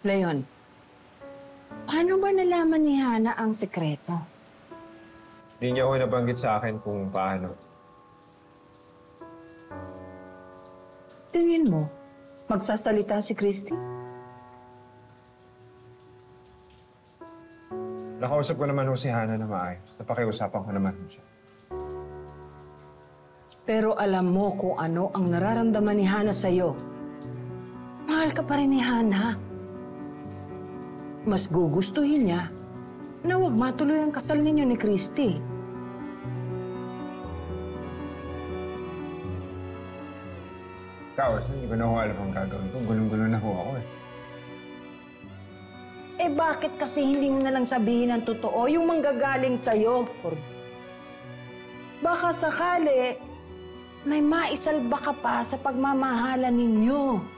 Leon, paano ba nalaman ni Hana ang sekreto? Hindi niya ako nabanggit sa akin kung paano. Tingin mo, magsasalita si Christy? Nakausap ko naman si Hana na maayos. Napakiusapan ko naman siya. Pero alam mo kung ano ang nararamdaman ni Hana sa'yo. Mahal ka pa rin ni Hana. Mas gugustuhin niya na huwag matuloy ang kasal ninyo ni Christy. Ikaw, hindi ko na ho alam ang gagawin ko. Gulong-gulo na ho ako eh. Eh bakit kasi hindi mo nalang sabihin ang totoo yung manggagaling sa'yo? Baka sakali, may maisalba ka pa sa pagmamahalan ninyo.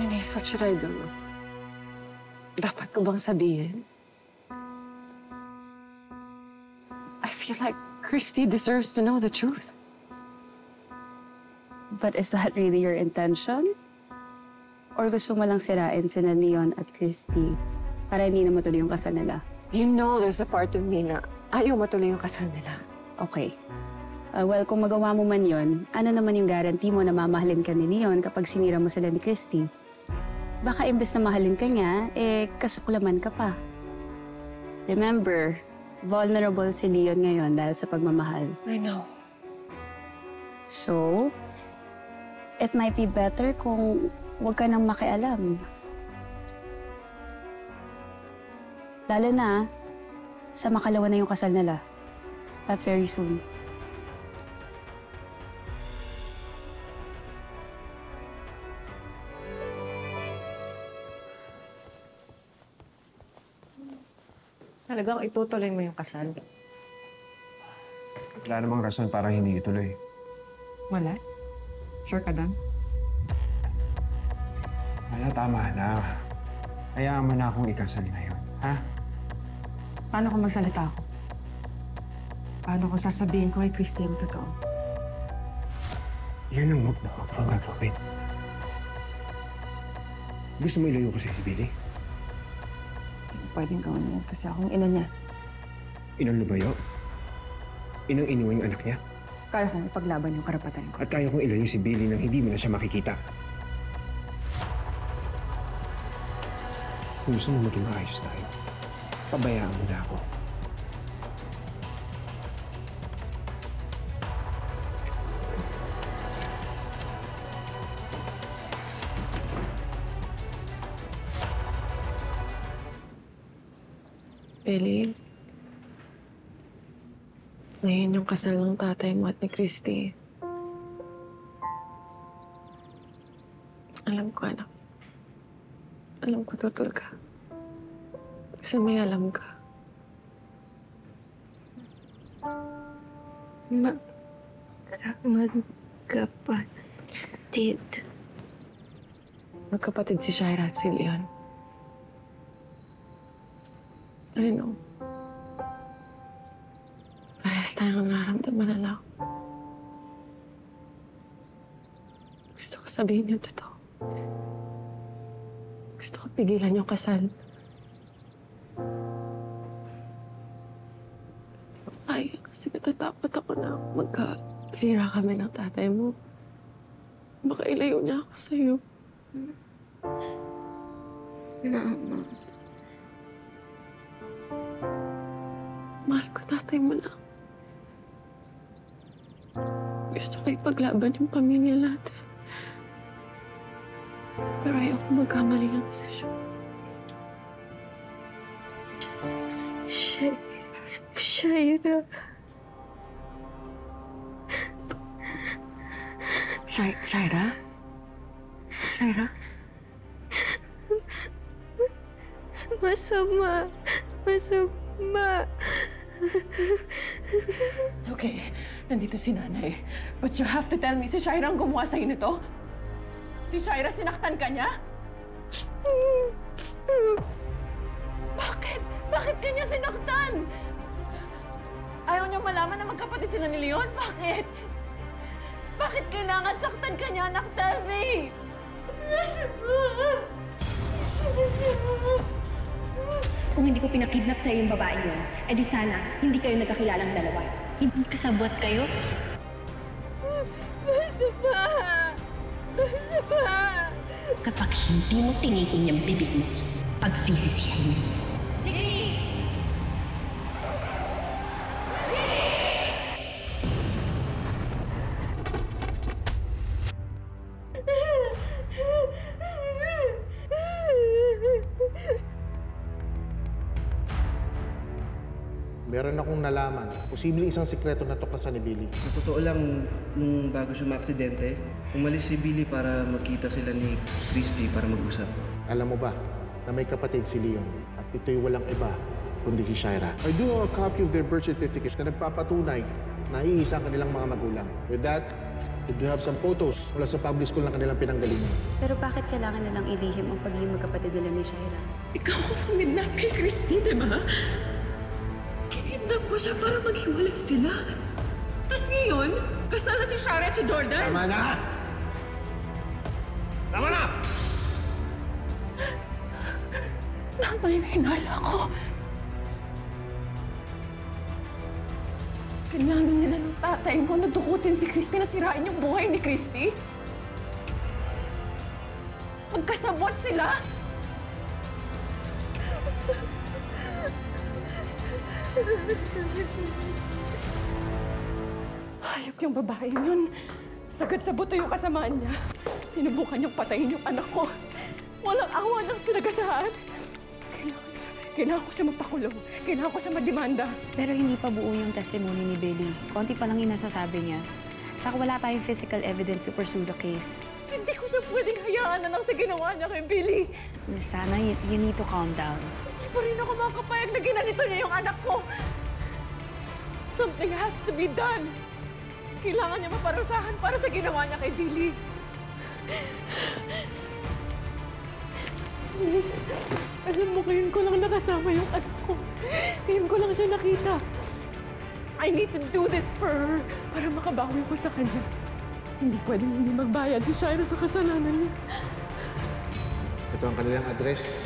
Minis, what should I do? Dapat ko bang sabihin? I feel like Christy deserves to know the truth. But is that really your intention? Or gusto mo lang sirain sina Leon at Christy para hindi na matuloy yung kasal nila? You know there's a part of me na ayaw matuloy yung kasal nila. Okay. Well, kung magawa mo man yon, ano naman yung guarantee mo na mamahalin ka ni Leon kapag sinira mo sila ni Christy? Baka imbes na mahalin ka niya, kasuklaman ka pa. Remember, vulnerable si Leon ngayon dahil sa pagmamahal. I know. So, it might be better kung huwag ka nang makialam. Lalo na, sa makalawa na yung kasal nila. That's very soon. Talagang itutuloy mo yung kasal? Wala namang rason para hindi ituloy. Wala? Sure ka doon? Wala, tama na. Hayaan mo na akong ikasal ngayon, ha? Paano kung magsalita ako? Paano kung sasabihin ko kay Christy ang totoo? Yun ang huwag na huwag mong gagawin. Gusto mo ilayo ko sa'yo si Billy? Pwedeng gawin yan kasi akong ina niya. Inang lumayo? Inang iniwan yung anak niya? Kaya kong ipaglaban yung karapatan ko. At kaya kong ilayo si Billy nang hindi mo na siya makikita. Kung gusto mo maging maayos tayo, pabayaan mo na ako. Billy, ngayon yung kasal ng tatay mo at ni Christy. Alam ko, anak. Alam ko, tutol ka. Kasi may alam ka. Magkapatid. Magkapatid si Shaira at si Leon. I know. Parehas tayong nararamdaman, anak. Gusto ko sabihin yung totoo. Gusto ko pigilan yung kasal. Ay, kasi natatakot ako na magkasira kami ng tatay mo. Baka ilayo niya ako sa'yo. Mama. Mahal ko tatay mo lang. Gusto ko ipaglaban yung pamilya natin. Pero ayaw ko magkamali ng desisyon. Shaira. Shaira? Shaira? Masama. It's okay. Nandito si nanay. But you have to tell me, si Shaira ang gumawa sa'yo nito? Si Shaira, sinaktan ka niya? Bakit? Bakit kanya sinaktan? pati sila ni Leon? Bakit? Bakit kailangan saktan ka niya, anak? Tell me! Kung hindi ko pinakidnap sa yung babae yun, edi sana hindi kayo nagkakilalang dalawa. Hindi kasabwat kayo? Masama! Masama! Kapag hindi mo tinigil yung bibig mo, pagsisisihan mo. Meron akong nalaman. Posible isang sikreto na tuklasan ni Billy. Sa totoo lang, nung bago siya maaksidente, umalis si Billy para magkita sila ni Christy para mag-usap. Alam mo ba na may kapatid si Leon at ito'y walang iba kundi si Shaira. I do have a copy of their birth certificates na nagpapatunay na iisa ang kanilang mga magulang. With that, we do have some photos mula sa public school ng kanilang pinanggalingan. Pero bakit kailangan nilang ilihim ang pagiging magkapatid nila ni Shaira? Ikaw ang tumidnap kay Christy, di ba? Kinidnap mo siya para maghiwalay sila. Tapos ngayon, kasama si Shaira at si Jordan. Tama na! Tama na! Tama yung hinala ko. Kailangan nila ng tatay mo na dukutin si Christy na sirain yung buhay ni Christy. Magkasabot sila. Hayop yung babae yun. Sagad sa buto yung kasamaan niya. Sinubukan niyang patayin yung anak ko. Walang awa ng sinagasaan. Kailangan ko siya magpakulong. Kailangan ko siya mademanda. Pero hindi pa buo yung testimony ni Billy. Konti pa lang yung nasasabi niya. Tsaka wala tayong physical evidence to pursue the case. Hindi ko siya pwedeng hayaan na lang sa ginawa niya kay Billy. Sana you need to calm down. Hindi pa rin ako makapayag na ginanito niya yung anak ko. Something has to be done. Kailangan niya maparusahan para sa ginawa niya kay Billy. Please, alam mo, ngayon ko lang nakasama yung anak ko. Ngayon ko lang siya nakita. I need to do this for her para makabawi ko sa kanya. Hindi pwedeng hindi magbayad si Shaira sa kasalanan niya. Ito ang kanilang address.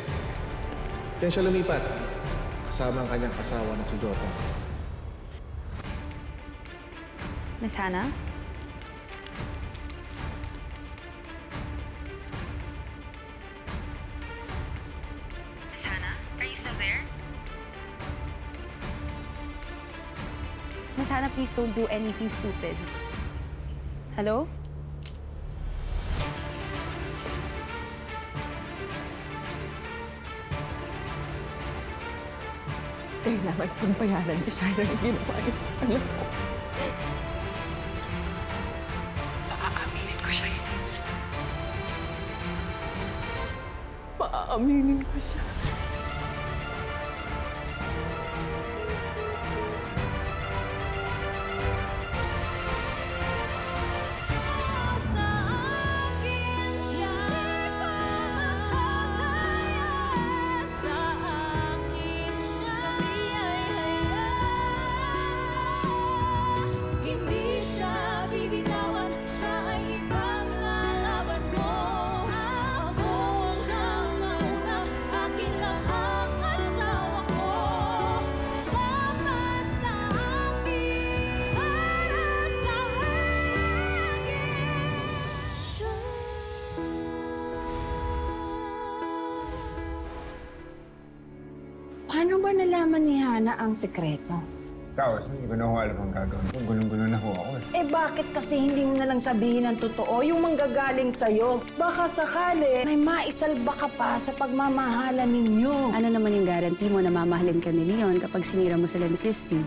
Diyan siya lumipat. Kasama ang kanyang asawa na si Jordan. Miss Hannah? Miss Hannah? Are you still there? Miss Hannah, please don't do anything stupid. Hello? Kailangan pagbayaran ni Shaira yung ginawa niya sa anak ko. Paaaminin ko siya, Ines. Paaaminin ko siya. Paano ba nalaman ni Hannah ang sekreto? Ikaw, hindi ko na ho alam ang gagawin ko. Gulong-gulo na ho ako eh. Eh bakit kasi hindi mo na lang sabihin ng totoo yung manggagaling sa'yo? Baka sakali may maisalba ka pa sa pagmamahalan ninyo. Ano naman yung guarantee mo na mamahalin ka ni Leon kapag sinira mo sila ni Christy?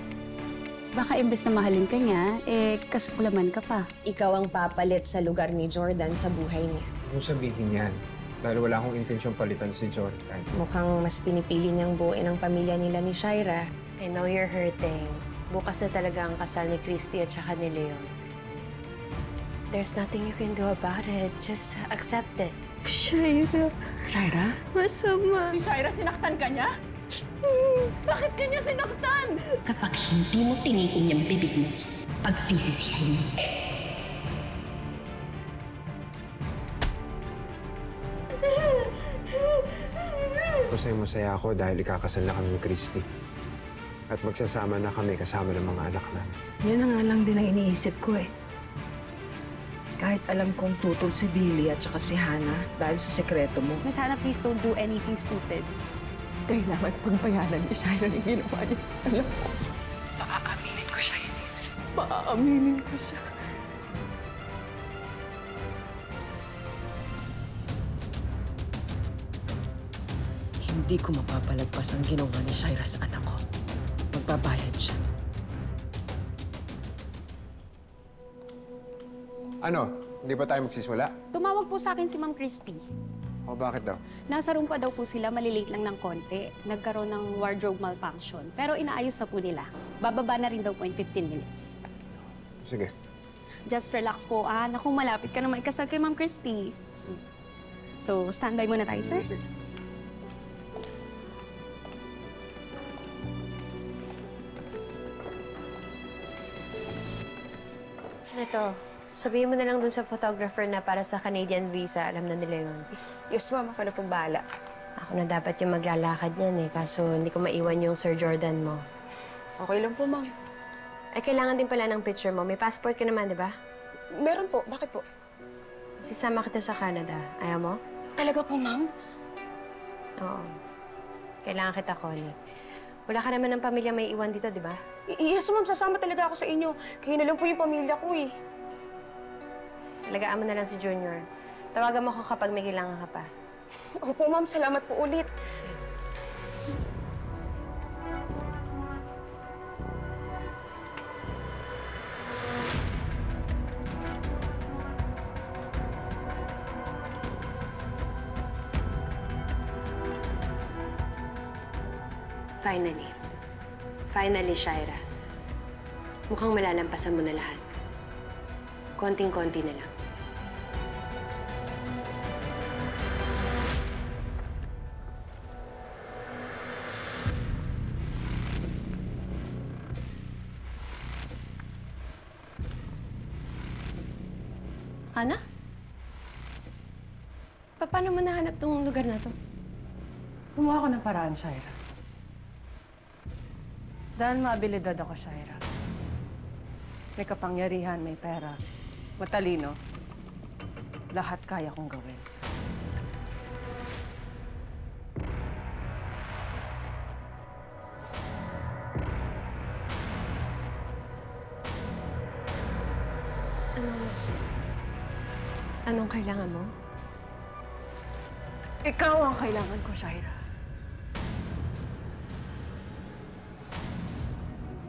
Baka imbes na mahalin ka niya, kasuklaman ka pa. Ikaw ang papalit sa lugar ni Jordan sa buhay niya. Kung sabihin yan, dahil wala akong intensyong palitan si Jordan. Mukhang mas pinipili niyang buuin ang pamilya nila ni Shaira. I know you're hurting. Bukas na talaga ang kasal ni Christy at saka ni Leon. There's nothing you can do about it. Just accept it. Shaira, Shaira? masama. Si Shaira, sinaktan ka niya? Bakit ka niya sinaktan? Kapag hindi mo tinigil yung bibig mo, pagsisisihan mo. Masaya ako dahil ikakasal na kami ni Christy. At magsasama na kami kasama ng mga anak namin. Yan na nga lang din ang iniisip ko eh. Kahit alam kong tutol si Billy at saka si Hannah dahil sa sekreto mo. Miss Hannah, please don't do anything stupid. Kailangan pagbayanan ni Shaira ng ginawa niya sa anak ko. Maaaminin ko siya, Ines. Maaaminin ko siya. Hindi ko mapapalagpas ang ginawa ni Shaira sa anak ko. Magbabayad siya. Ano? Hindi ba tayo magsisimula? Tumawag po sa akin si Ma'am Christy. O bakit daw? Nasa room pa daw po sila, malilate lang ng konti. Nagkaroon ng wardrobe malfunction. Pero inaayos na po nila. Bababa na rin daw po in 15 minutes. Sige. Just relax po, ah. Naku, malapit ka na maikasal kay Ma'am Christy. So, standby muna tayo, sir. Ito, sabihin mo na lang dun sa photographer na para sa Canadian visa, alam na nila yun. Yes, ma'am. Ako na pong bahala. Ako na dapat yung maglalakad niyan eh, kaso hindi ko maiwan yung Sir Jordan mo. Okay lang po, ma'am. Ay, kailangan din pala ng picture mo. May passport ka naman, di ba? Meron po. Bakit po? Sisama kita sa Canada. Ayaw mo? Talaga po, ma'am? Oo. Kailangan kita, Connie. Wala ka naman ng pamilya may iwan dito, di ba? Yes, ma'am. Sasama talaga ako sa inyo. Kayo na lang po yung pamilya ko, eh. Alagaan mo na lang si Junior. Tawagan mo ako kapag may kailangan ka pa. Opo, ma'am. Salamat po ulit. Finally. Finally, Shaira. Mukhang malalampasan mo na lahat. Konting-konti na lang. Hannah? Paano mo nahanap tong lugar na to? Gumawa ko ng paraan, Shaira. Dahil maabilidad ako, Shaira. May kapangyarihan, may pera, matalino. Lahat kaya kong gawin. Anong kailangan mo? Ikaw ang kailangan ko, Shaira.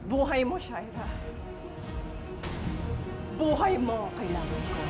Buhay mo, Shaira. Buhay mo ang kailangan ko.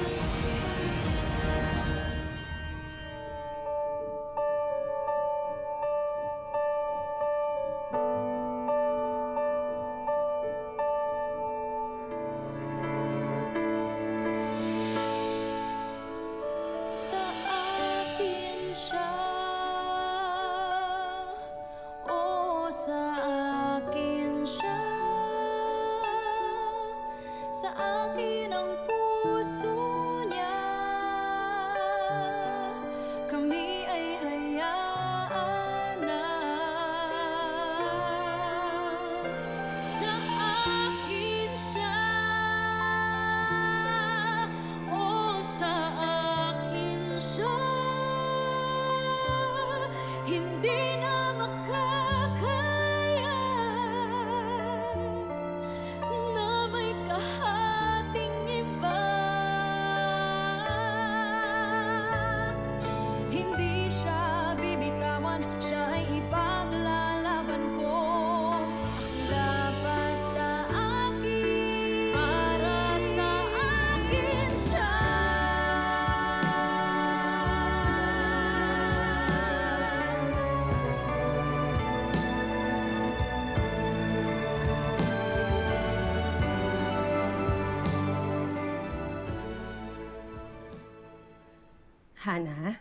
Hannah,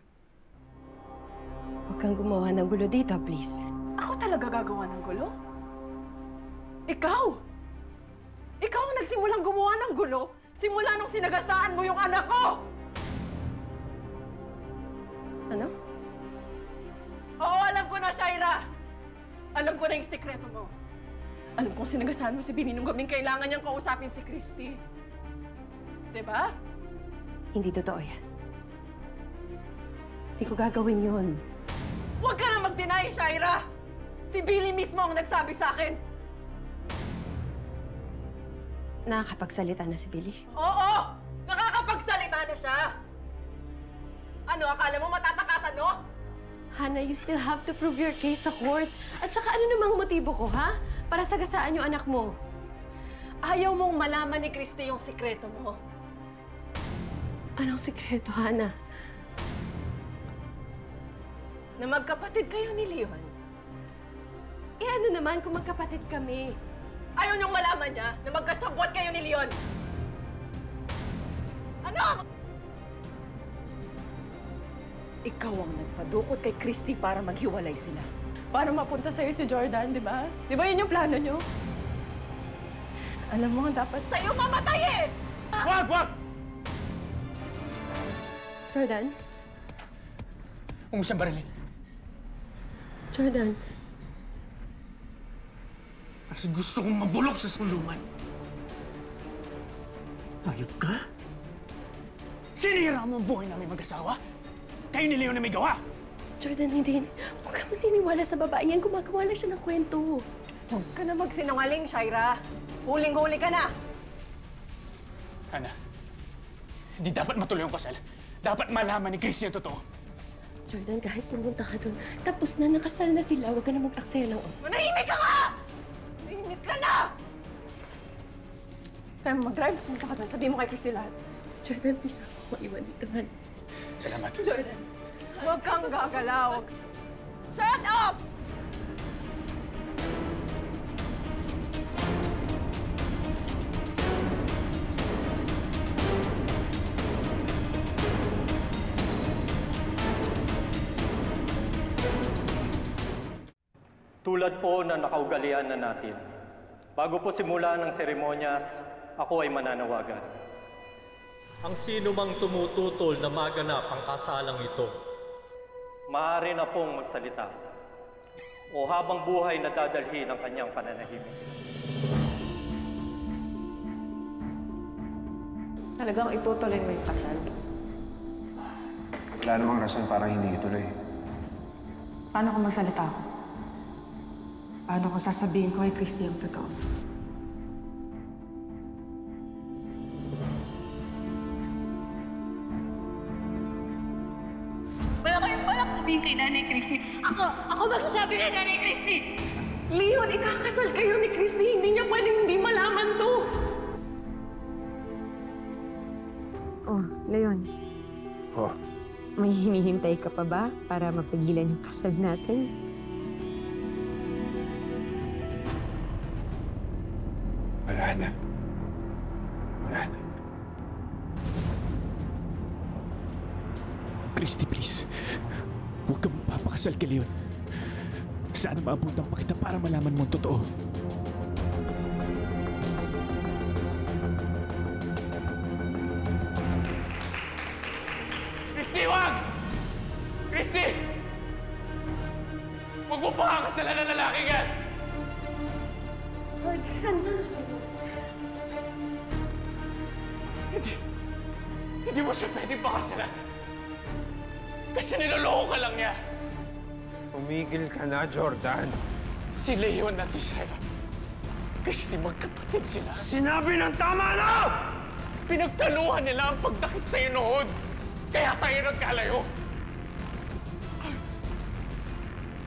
huwag kang gumawa ng gulo dito, please. Ako talaga gagawa ng gulo? Ikaw! Ikaw ang nagsimulang gumawa ng gulo simula nung sinagasaan mo yung anak ko! Ano? Oo, alam ko na, Shaira! Alam ko na yung sikreto mo. Alam kong sinagasaan mo si Billy nung gabing kailangan niyang kausapin si Christy. Diba? Hindi totoo yan. Hindi ko gagawin yun. Huwag ka na mag-deny, Shaira! Si Billy mismo ang nagsabi sa akin! Nakakapagsalita na si Billy. Oo! Nakakapagsalita na siya! Ano, akala mo matatakasan, no? Hannah, you still have to prove your case sa court. At saka ano namang motibo ko, ha? Para sagasaan yung anak mo. Ayaw mong malaman ni Christy yung sikreto mo. Anong sikreto, Hannah? Na magkapatid kayo ni Leon. Eh ano naman kung magkapatid kami? Ayaw niyong malaman niya na magkasabwat kayo ni Leon. Ano? Ikaw ang nagpadukot kay Christy para maghiwalay sila. Para mapunta sa'yo si Jordan, di ba? Di ba yun yung plano niyo? Alam mo, dapat sa'yo mamatay eh! Wag! Wag! Jordan? Huwag mo siyang barilin. Jordan? Kasi gusto kong mabulok sa sulungan. Ayop ka? Sinira mo ang buhay namin mag-asawa? Kayo ni Leon na may gawa! Jordan, hindi. Huwag ka maniniwala sa babae yan. Gumagawa lang siya ng kwento. Huwag ka na magsinungaling, Shaira. Huling-huli ka na! Hannah, hindi dapat matuloy ang kasal. Dapat malaman ni Christy ang totoo. Jordan, kahit pumunta ka doon, tapos na, nakasal na sila. Huwag ka na mag-aksaya ng Manahimik ka nga! Manahimik ka na! Kaya mag-drive, pumunta ka doon. Sabihin mo kay Christy lahat. Jordan, please, maiwan dito, man. Salamat. Jordan, huwag kang gagalaw. Shut up! Tulad po na nakaugalian na natin, bago po simula ng seremonyas, ako ay mananawagan. Ang sino mang tumututol na maganap ang kasalang ito, maaari na pong magsalita o habang buhay na dadalhin ang kanyang pananahimik. Talagang itutuloy mo yung kasal? Wala namang rason para hindi ituloy. Paano kung magsalita ako? Paano kung sasabihin ko kay Christy ang totoo? Wala kayong balak sabihin kay Nanay Christy. Ako magsasabi kay Nanay Christy! Leon, ikakasal kayo ni Christy. Hindi niya pwedeng hindi malaman to. Oh, Leon. Oh, May hinihintay ka pa ba para mapigilan yung kasal natin? wala na. Wala na. Christy, please. Huwag kang magpapakasal kay Leon. Sana maabutan pa kita para malaman mo ang totoo. Christy, wag! Christy! Huwag mo pakakasalan ng lalaki yan! Hindi mo siya pwedeng pakasalan. Kasi niloloko ka lang niya. Tumigil ka na, Jordan. Si Leon at si Shaira, Christy, magkapatid sila. Sinabi ng tama na! Pinagtaluhan nila ang pagdakip sa inood. Kaya tayo nagkalayo.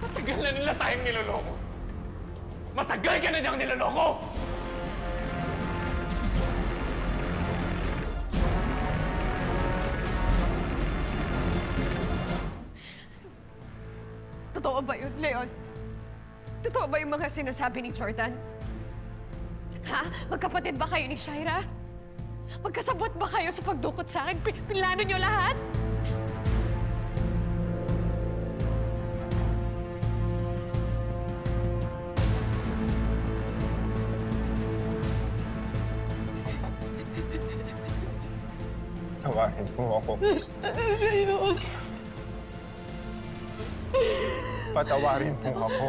Matagal na nila tayong niloloko. Matagal ka na niyang niloloko! Totoo ba yun, Leon? Totoo ba yung mga sinasabi ni Jordan? Ha? Magkapatid ba kayo ni Shaira? Magkasabot ba kayo sa pagdukot sa akin? Pinlano niyo lahat? Patawarin mo ako. Patawarin mo ako.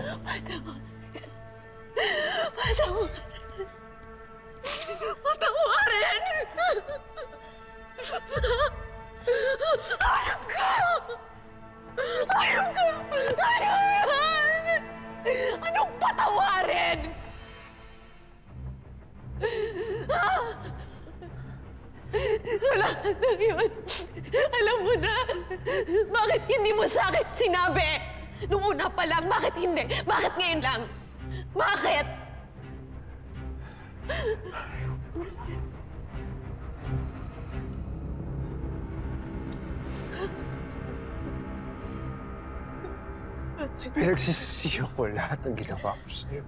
Patawarin! Ayaw ka! Ayaw ka! Ayaw yan! Anong patawarin? So lahat ng yun, alam mo na, bakit hindi mo sa akin sinabi? Nung una pa lang, bakit hindi? Bakit ngayon lang? Bakit? Pinagsisisiyo ko lahat ng ginawa ko sa'yo.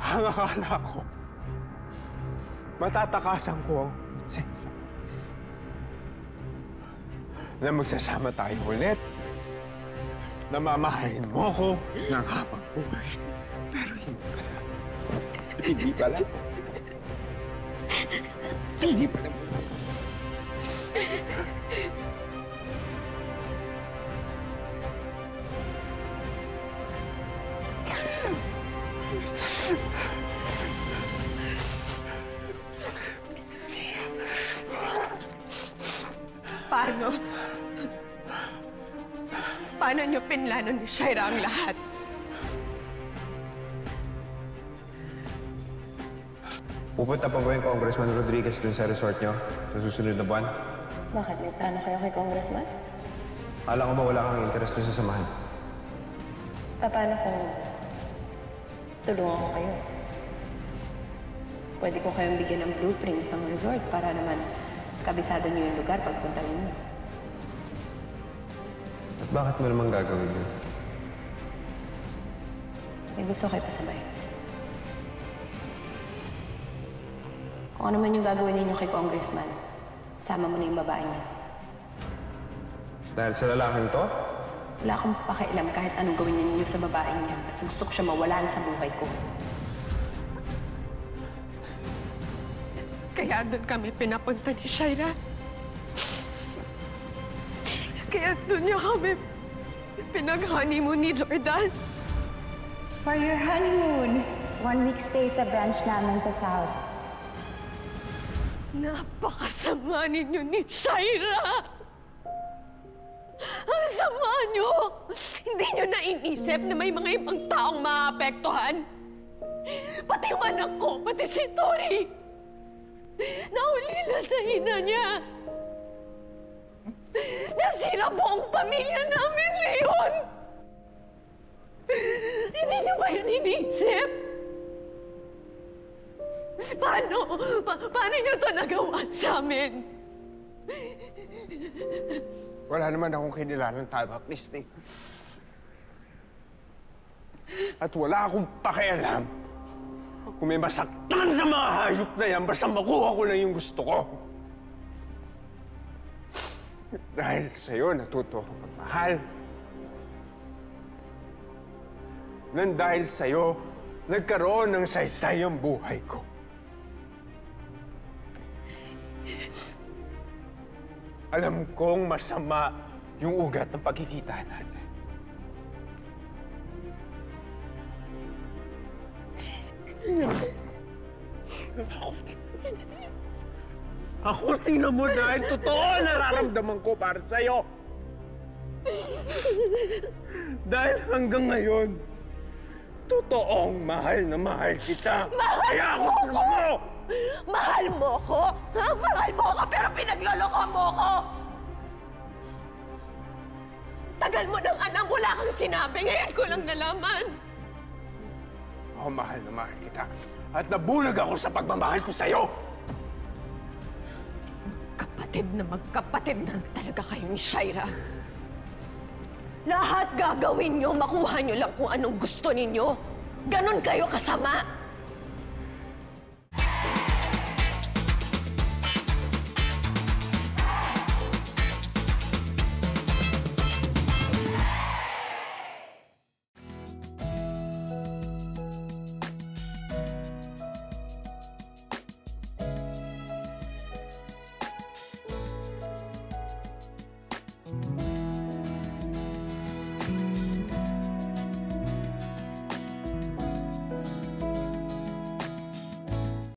Ang akala ko, matatakasan ko ang konsensya. Na magsasama tayo ulit. Na mamahalin mo ko ng habang buhay. Pero hindi pala. Hindi pala. Hindi pala. Paano? Paano niyo pinlano ni Shaira ang lahat? Pupunta pa ba yung Congressman Rodriguez dun sa resort niyo sa susunod na buwan? Bakit? May plano kayo kay Congressman? Alam ko ba wala kang interest dun sa samahan? Paano kung tulungan ko kayo? Pwede ko kayong bigyan ng blueprint ng resort para naman kabisado niyo yung lugar pagpunta niyo. At bakit mo naman gagawin yun? May gusto kayo pasabay. Kung ano man yung gagawin ninyo kay Congressman, sama mo na yung babae niya. Dahil sa lalaking to? Wala akong pakialam kahit anong gawin ninyo sa babae niya. Basta gusto ko siya mawalan sa buhay ko. Kaya doon kami pinapunta ni Shaira. Kaya doon niya kami pinag-honeymoon ni Jordan. It's for your honeymoon. 1 week stay sa branch namin sa South. Napakasama ninyo ni Shaira! Ang sama niyo! Hindi niyo na inisip na may mga ibang taong maapektuhan? Pati yung anak ko, pati si Tori! Naulila sa ina niya! Nasira buong pamilya namin, Leon! Hindi niyo ba yun inisip? Paano niyo ito nagawa sa amin? Wala naman akong kinilalang tama, Christy. At wala akong pakialam kung may masaktan sa mga hayop na yan, basta makuha ko lang yung gusto ko. Dahil sa'yo, natuto ako magmahal. Nang dahil sa'yo, nagkaroon ng saysay ang buhay ko. Alam kong masama yung ugat ng pagkikita natin. Ako, tingnan mo dahil totoo nararamdaman ko para sa'yo. Dahil hanggang ngayon, totoong mahal na mahal kita. Kaya ako tulungan mo! Mahal mo ko? Ha? Mahal mo ko pero pinagloloko mo ko! Tagal mo nang alam, wala kang sinabi. Ngayon ko lang nalaman. Oh, mahal na mahal kita. At nabulag ako sa pagmamahal ko sa'yo. Kapatid na magkapatid na talaga kayo ni Shaira. Lahat gagawin niyo, makuha niyo lang kung anong gusto ninyo. Ganon kayo kasama.